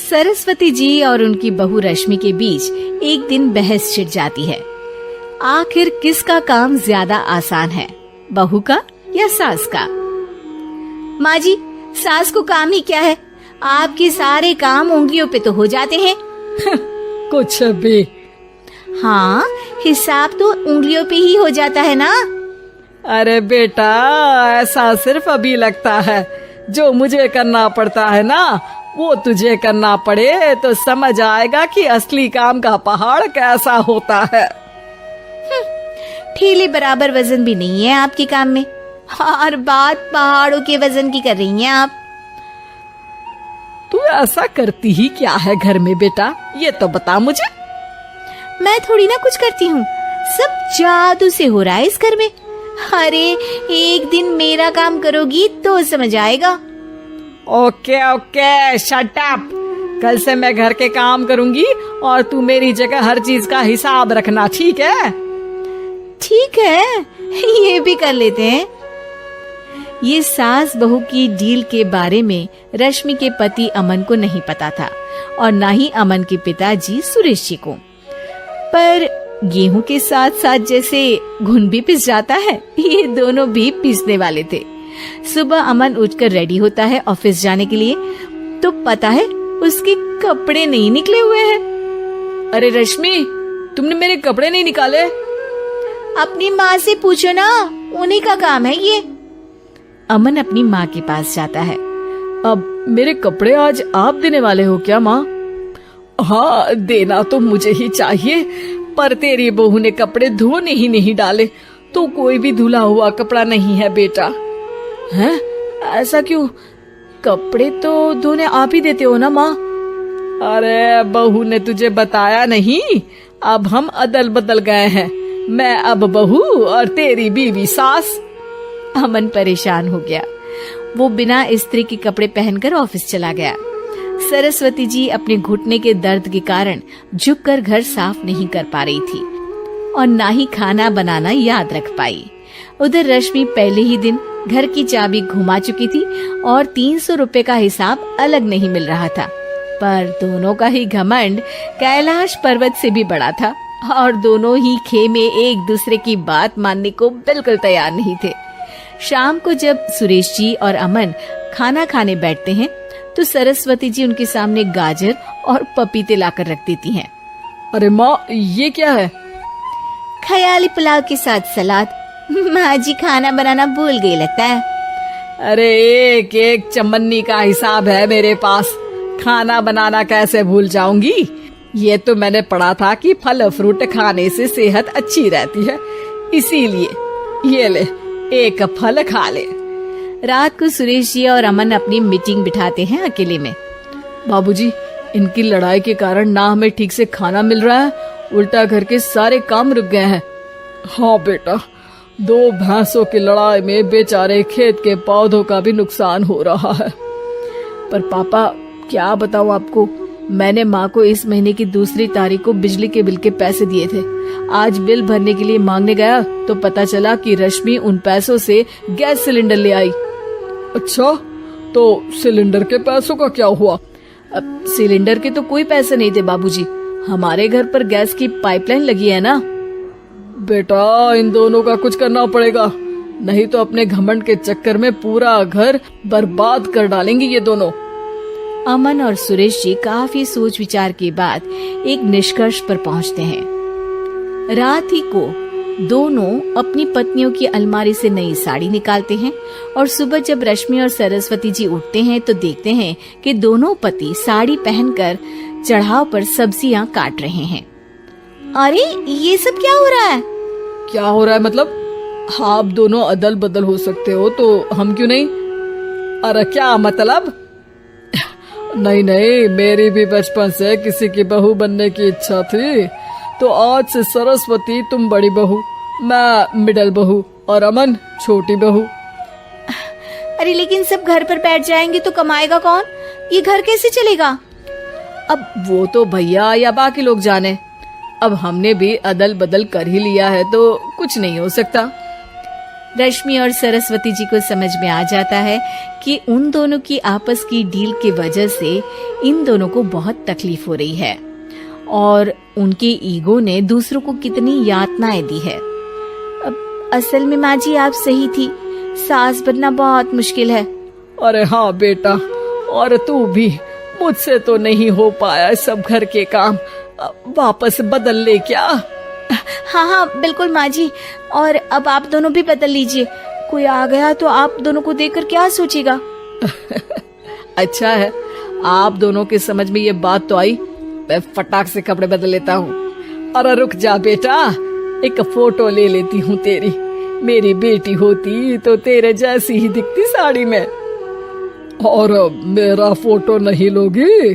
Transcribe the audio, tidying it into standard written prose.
सरस्वती जी और उनकी बहू रश्मि के बीच एक दिन बहस छिड़ जाती है। आखिर किसका काम ज्यादा आसान है, बहू का या सास का? माँ जी, सास को काम ही क्या है, आपके सारे काम उंगलियों पे तो हो जाते हैं। कुछ भी। हाँ, हिसाब तो उंगलियों पे ही हो जाता है ना। अरे बेटा, ऐसा सिर्फ अभी लगता है, जो मुझे करना पड़ता है ना वो तुझे करना पड़े तो समझ आएगा कि असली काम का पहाड़ कैसा होता है। ठेले बराबर वजन भी नहीं है आपके काम में, और बात पहाड़ों के वजन की कर रही हैं आप। तू ऐसा करती ही क्या है घर में बेटा, ये तो बता मुझे। मैं थोड़ी ना कुछ करती हूँ, सब जादू से हो रहा है इस घर में। अरे एक दिन मेरा काम करोगी तो समझ आएगा। Okay okay, shut up. कल से मैं घर के काम करूंगी और तू मेरी जगह हर चीज का हिसाब रखना, ठीक है? ठीक है, ये भी कर लेते हैं। ये सास बहू की डील के बारे में रश्मि के पति अमन को नहीं पता था और ना ही अमन के पिताजी सुरेश जी को। पर गेहूं के साथ साथ जैसे घुन भी पिस जाता है, ये दोनों भी पीसने वाले थे। सुबह अमन उठकर रेडी होता है ऑफिस जाने के लिए, तो पता है उसके कपड़े नहीं निकले हुए हैं। अरे रश्मि, तुमने मेरे कपड़े नहीं निकाले? अपनी माँ से पूछो ना, उन्हीं का काम है ये। अमन अपनी माँ के पास जाता है। अब मेरे कपड़े आज आप देने वाले हो क्या माँ? हाँ, देना तो मुझे ही चाहिए, पर तेरी बहू ने कपड़े धोने ही नहीं डाले, तो कोई भी धुला हुआ कपड़ा नहीं है बेटा। हैं? ऐसा क्यों? कपड़े तो धोने आप ही देते हो ना माँ? अरे बहू ने तुझे बताया नहीं, अब हम अदल बदल गए हैं, मैं अब बहू और तेरी बीवी सास। अमन परेशान हो गया। वो बिना इस्त्री के कपड़े पहनकर ऑफिस चला गया। सरस्वती जी अपने घुटने के दर्द के कारण झुककर घर साफ नहीं कर पा रही थी और ना ही खाना बनाना याद रख पाई। उधर रश्मि पहले ही दिन घर की चाबी घुमा चुकी थी और 300 रुपए का हिसाब अलग नहीं मिल रहा था। पर दोनों का ही घमंड कैलाश पर्वत से भी बड़ा था और दोनों ही खेमे एक दूसरे की बात मानने को बिल्कुल तैयार नहीं थे। शाम को जब सुरेश जी और अमन खाना खाने बैठते हैं तो सरस्वती जी उनके सामने गाजर और पपीते लाकर रख देती हैं। अरे माँ, ये क्या है? ख्याली पुलाव के साथ सलाद। माँ जी खाना बनाना भूल गई लगता है। अरे एक एक चमन्नी का हिसाब है मेरे पास, खाना बनाना कैसे भूल जाऊंगी? ये तो मैंने पढ़ा था कि फल फ्रूट खाने से सेहत अच्छी रहती है, इसीलिए ये ले, एक फल खा ले। रात को सुरेश जी और अमन अपनी मीटिंग बिठाते हैं अकेले में। बाबूजी, इनकी लड़ाई के कारण ना हमें ठीक से खाना मिल रहा है, उल्टा घर के सारे काम रुक गए हैं। हाँ बेटा, 2 भैंसों की लड़ाई में बेचारे खेत के पौधों का भी नुकसान हो रहा है। पर पापा, क्या बताऊं आपको, मैंने माँ को इस महीने की 2 तारीख को बिजली के बिल के पैसे दिए थे। आज बिल भरने के लिए मांगने गया तो पता चला कि रश्मि उन पैसों से गैस सिलेंडर ले आई। अच्छा, तो सिलेंडर के पैसों का क्या हुआ? अब सिलेंडर के तो कोई पैसे नहीं थे बाबूजी, हमारे घर पर गैस की पाइपलाइन लगी है ना। बेटा, इन दोनों का कुछ करना पड़ेगा, नहीं तो अपने घमंड के चक्कर में पूरा घर बर्बाद कर डालेंगे ये दोनों। अमन और सुरेश जी काफी सोच विचार के बाद एक निष्कर्ष पर पहुंचते हैं। रात ही को दोनों अपनी पत्नियों की अलमारी से नई साड़ी निकालते हैं और सुबह जब रश्मि और सरस्वती जी उठते हैं तो देखते हैं कि दोनों पति साड़ी पहनकर चढ़ाव पर सब्जियां काट रहे हैं। अरे ये सब क्या हो रहा है? क्या हो रहा है मतलब? आप दोनों अदल बदल हो सकते हो तो हम क्यों नहीं? अरे क्या मतलब? नहीं नहीं, मेरी भी बचपन से किसी की बहू बनने की इच्छा थी, तो आज से सरस्वती तुम बड़ी बहू, मैं मिडल बहू और अमन छोटी बहू। अरे लेकिन सब घर पर बैठ जाएंगे तो कमाएगा कौन? ये घर कैसे चलेगा? अब वो तो भैया या बाकी लोग जाने, अब हमने भी अदल बदल कर ही लिया है तो कुछ नहीं हो सकता। रश्मि और सरस्वती जी को समझ में आ जाता है कि उन दोनों की आपस की डील की वजह से इन दोनों को बहुत तकलीफ हो रही है और उनके ईगो ने दूसरों को कितनी यातनाएं दी है। अब असल में माँ जी आप सही थी, सास बनना बहुत मुश्किल है। अरे हाँ बेटा, और तू भी, मुझसे तो नहीं हो पाया सब घर के काम, वापस बदल ले क्या? हाँ हाँ बिल्कुल माँ जी, और अब आप दोनों भी बदल लीजिए, कोई आ गया तो आप दोनों को देखकर क्या सोचेगा। अच्छा है, आप दोनों के समझ में ये बात तो आई, मैं फटाक से कपड़े बदल लेता हूँ। अरे रुक जा बेटा, एक फोटो ले लेती हूँ तेरी, मेरी बेटी होती तो तेरे जैसी ही दिखती साड़ी में। और मेरा फोटो नहीं लोगी?